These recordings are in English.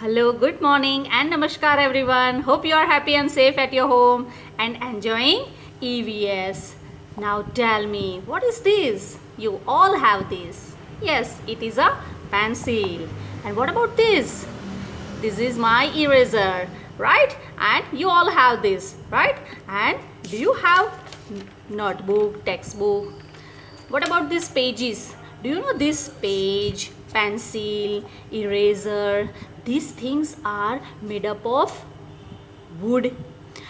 Hello, good morning and namaskar everyone. Hope you are happy and safe at your home and enjoying EVS. Now tell me, what is this? You all have this. Yes, it is a pencil. And what about this? This is my eraser, right? And you all have this, right? And do you have notebook, textbook? What about these pages? Do you know this page, pencil, eraser? These things are made up of wood,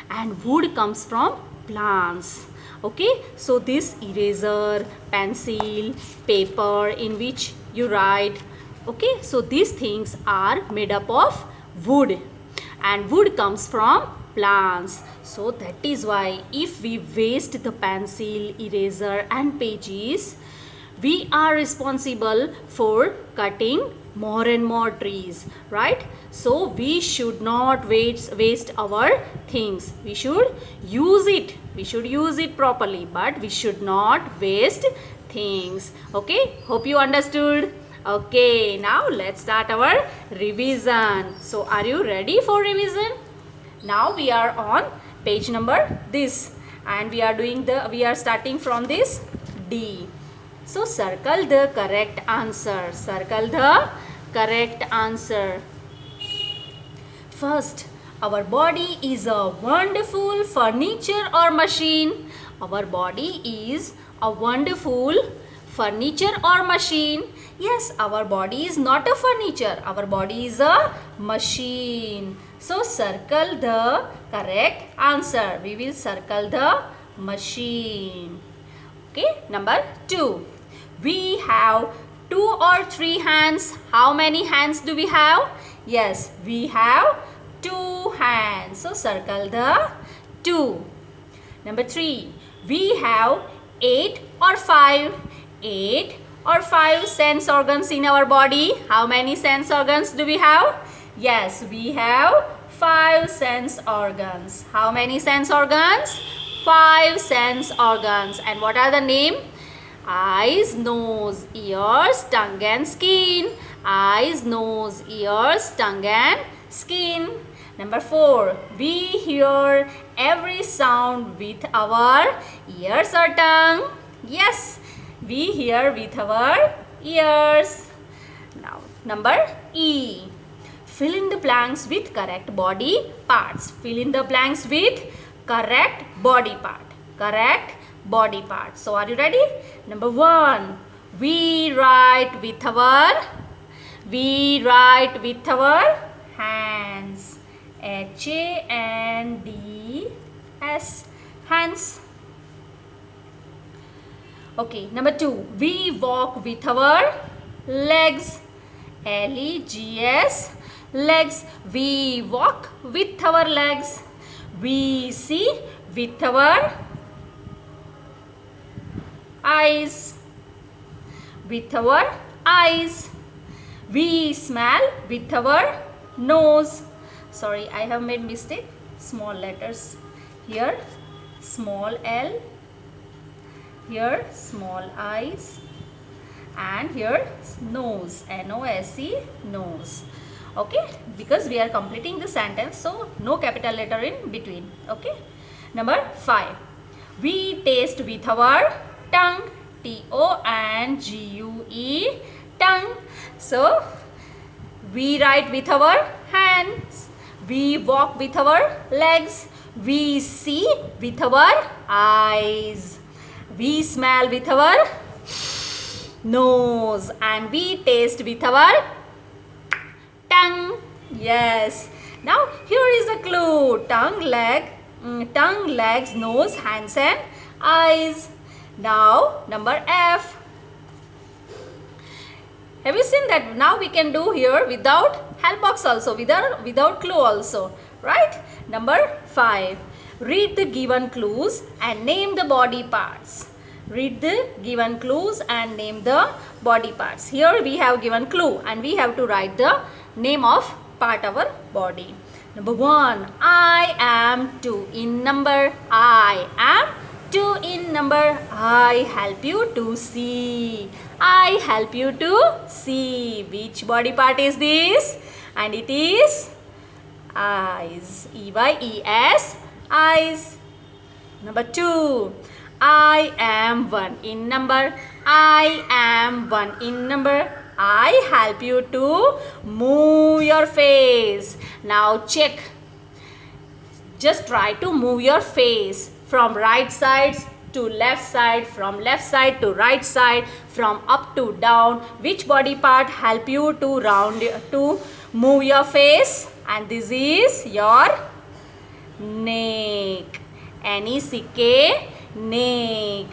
and wood comes from plants. Okay, so this eraser, pencil, paper in which you write. Okay, so these things are made up of wood, and wood comes from plants. So that is why if we waste the pencil, eraser and pages, we are responsible for cutting more and more trees, right? So we should not waste our things. We should use it. We should use it properly, but we should not waste things. Okay, hope you understood. Okay, now let's start our revision. So are you ready for revision? Now we are on page number this, and we are starting from this D. So circle the correct answer. Circle the correct answer. First, our body is a wonderful furniture or machine. Our body is a wonderful furniture or machine. Yes, our body is not a furniture. Our body is a machine. So circle the correct answer. We will circle the machine. Okay, number 2. We have 2 or 3 hands. How many hands do we have? Yes, we have 2 hands. So circle the 2. Number 3. We have 8 or 5. 8 or 5 sense organs in our body. How many sense organs do we have? Yes, we have 5 sense organs. How many sense organs? 5 sense organs. And what are the name? Eyes, nose, ears, tongue and skin. Eyes, nose, ears, tongue and skin. Number 4. We hear every sound with our ears or tongue. Yes, we hear with our ears. Now, number E. Fill in the blanks with correct body parts. Fill in the blanks with correct body part. Correct body part. So are you ready? Number 1. We write with our hands. H-A-N-D-S. Hands. Okay, number 2. We walk with our legs. L-E-G-S. Legs. We walk with our legs. We see with our eyes. With our eyes. We smell with our nose. Sorry, I have made mistake. Small letters. Here small L. Here small eyes. And here nose. N-O-S-E. Nose. Okay, because we are completing the sentence, so no capital letter in between. Okay. Number 5. We taste with our tongue. T-O-N-G-U-E. Tongue. So we write with our hands. We walk with our legs. We see with our eyes. We smell with our nose. And we taste with our tongue. Yes. Now here is a clue. Tongue, legs, nose, hands and eyes. Now number F. Have you seen that? Now we can do here without help box also, without clue also, right? Number 5. Read the given clues and name the body parts. Read the given clues and name the body parts. Here we have given clue and we have to write the name of part of our body. Number 1. I am 2 in number. I am 2 in number. I help you to see. I help you to see. Which body part is this? and it is eyes. EYES, eyes. Number 2, I am 1 in number. I am 1 in number. I help you to move your face. Now check. Just try to move your face from right side to left side, from left side to right side, from up to down. Which body part help you to move your face? And this is your neck. N-E-C-K, neck.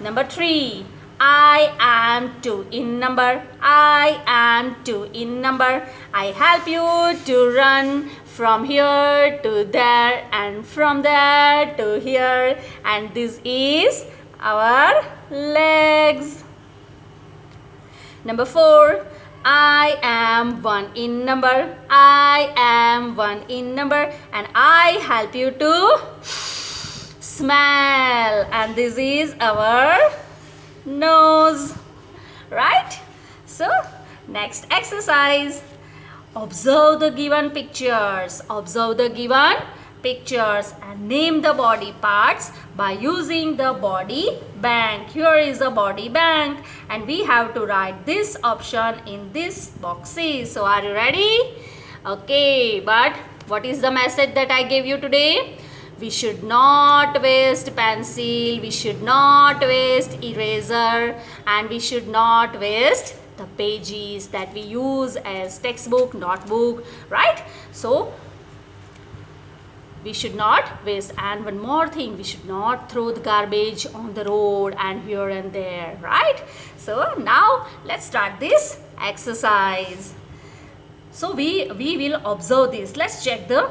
Number 3, I am 2 in number. I am 2 in number. I help you to run from here to there and from there to here, and this is our legs. Number 4, I am 1 in number. I am 1 in number, and I help you to smell, and this is our nose, right? So next exercise, observe the given pictures. Observe the given pictures and name the body parts by using the body bank. Here is a body bank, and we have to write this option in this boxes. So are you ready? Okay, but what is the message that I gave you today? We should not waste pencil, we should not waste eraser, and we should not waste the pages that we use as textbook, notebook, right? So we should not waste. And one more thing, we should not throw the garbage on the road and here and there, right? So now let's start this exercise. So we will observe this. Let's check the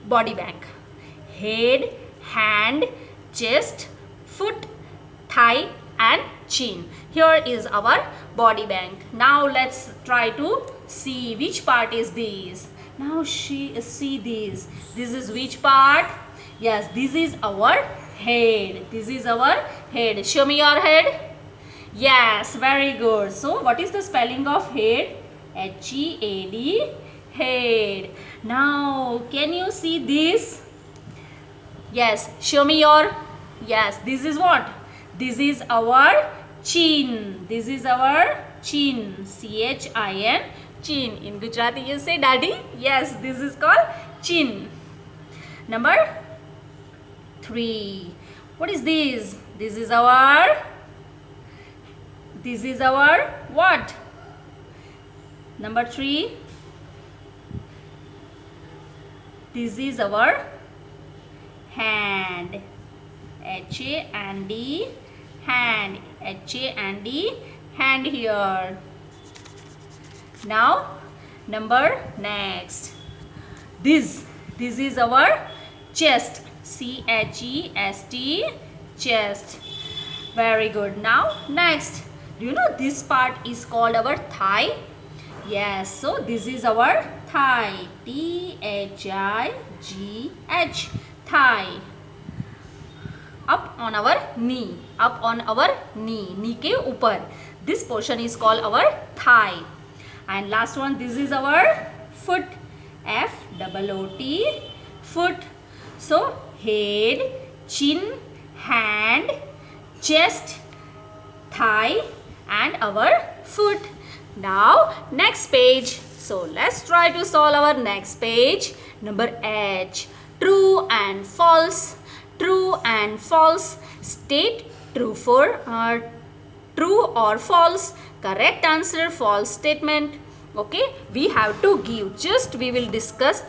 body bank. Head, hand, chest, foot, thigh and chin. Here is our body bank. Now let's try to see which part is this. Now see this. This is which part? Yes, this is our head. This is our head. Show me your head. Yes, very good. So what is the spelling of head? H-E-A-D, head. Now can you see this? Yes, show me your, yes, this is what? This is our chin. This is our chin. C-H-I-N, chin. In Gujarati you say daddy. Yes, this is called chin. Number 3. What is this? This is our what? Number 3. This is our hand. H-A-N-D, hand. H-A-N-D, hand here. Now number next. This is our chest. C-H-E-S-T, chest. Very good. Now next, do you know this part is called our thigh? Yes, so this is our thigh. T-H-I-G-H, thigh. Up on our knee. Up on our knee. Knee ke upar. This portion is called our thigh. And last one, this is our foot. F-O-O-T, foot. So head, chin, hand, chest, thigh and our foot. Now next page. So let's try to solve our next page. Number H. True and false. True and false. State true or false. Correct answer, false statement. Okay, we have to give. Just we will discuss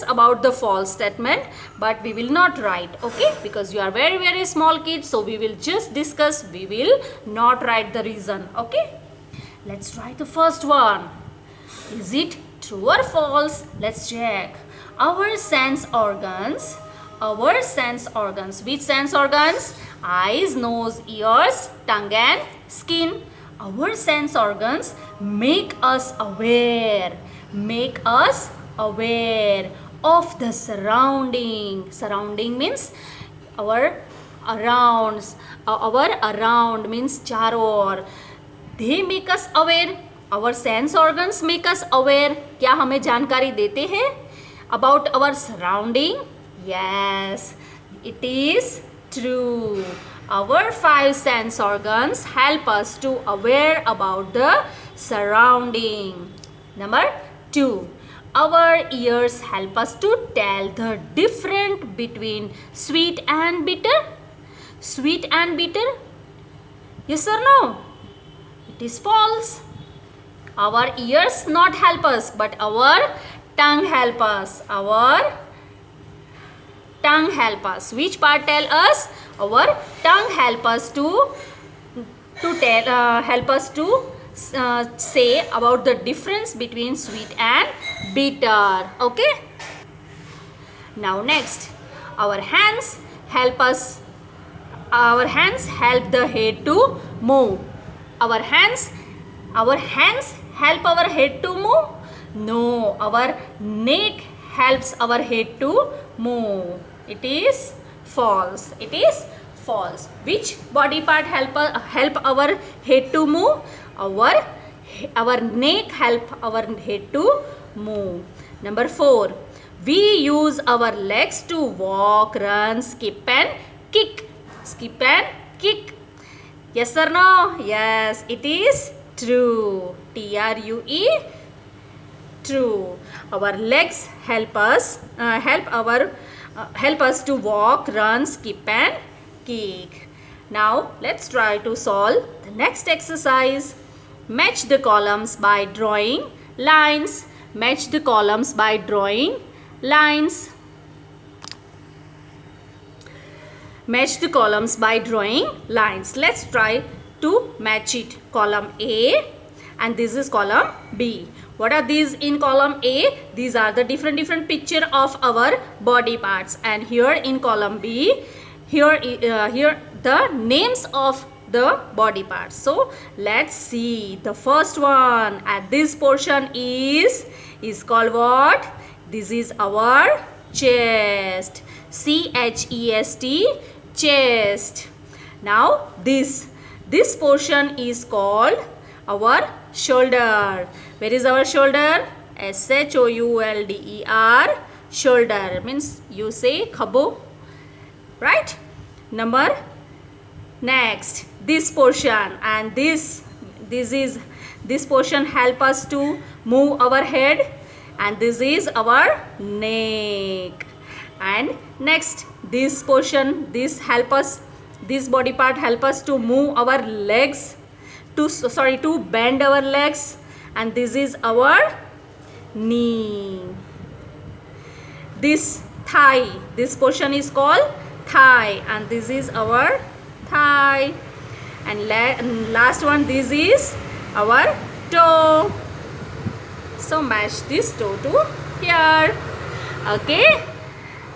about the false statement, but we will not write. Okay, because you are very small kids, so we will just discuss. We will not write the reason. Okay, let's try the first one. Is it true or false? Let's check. Our sense organs. Which sense organs? Eyes, nose, ears, tongue and skin. Our sense organs make us aware of the surrounding. Surrounding means our around means charo or. They make us aware Our sense organs make us aware. क्या हमें जानकारी देते हैं about our surrounding? Yes, it is true. Our 5 sense organs help us to aware about the surrounding. Number 2. Our ears help us to tell the difference between sweet and bitter. Sweet and bitter? Yes or no? It is false. Our ears not help us, but our tongue help us. Our tongue help us. Which part tell us? Our tongue help us to say about the difference between sweet and bitter. Okay. Now next, our hands help us. Our hands help the head to move. Our hands help our head to move? No, our neck helps our head to move. It is false. It is false. Which body part help our head to move? Our neck help our head to move. Number 4. We use our legs to walk, run, skip and kick. Skip and kick. Yes or no? Yes, it is true. True. True. Our legs help us to walk, run, skip and kick. Now let's try to solve the next exercise. Match the columns by drawing lines. Match the columns by drawing lines. Match the columns by drawing lines. Let's try to match it. Column A and this is column B. What are these in column A? These are the different picture of our body parts, and here in column B, here the names of the body parts. So let's see. The first one at this portion is called what? This is our chest. CHEST, chest. Now this portion is called our shoulder. Where is our shoulder? SHOULDER, shoulder. Means you say khabo, right? Next, this portion, and this portion help us to move our head, and this is our neck. And next, this portion, this body part help us to move our legs, to bend our legs, and this is our knee. This thigh, this portion is called thigh, and this is our thigh. And last one, this is our toe. So match this toe to here. Okay.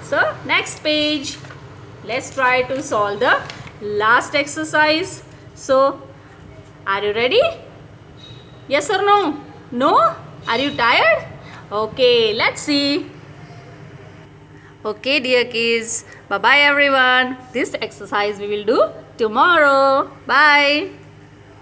So next page, let's try to solve the last exercise. So are you ready? Yes or no? No? Are you tired? Okay, let's see. Okay, dear kids. Bye-bye everyone. This exercise we will do tomorrow. Bye.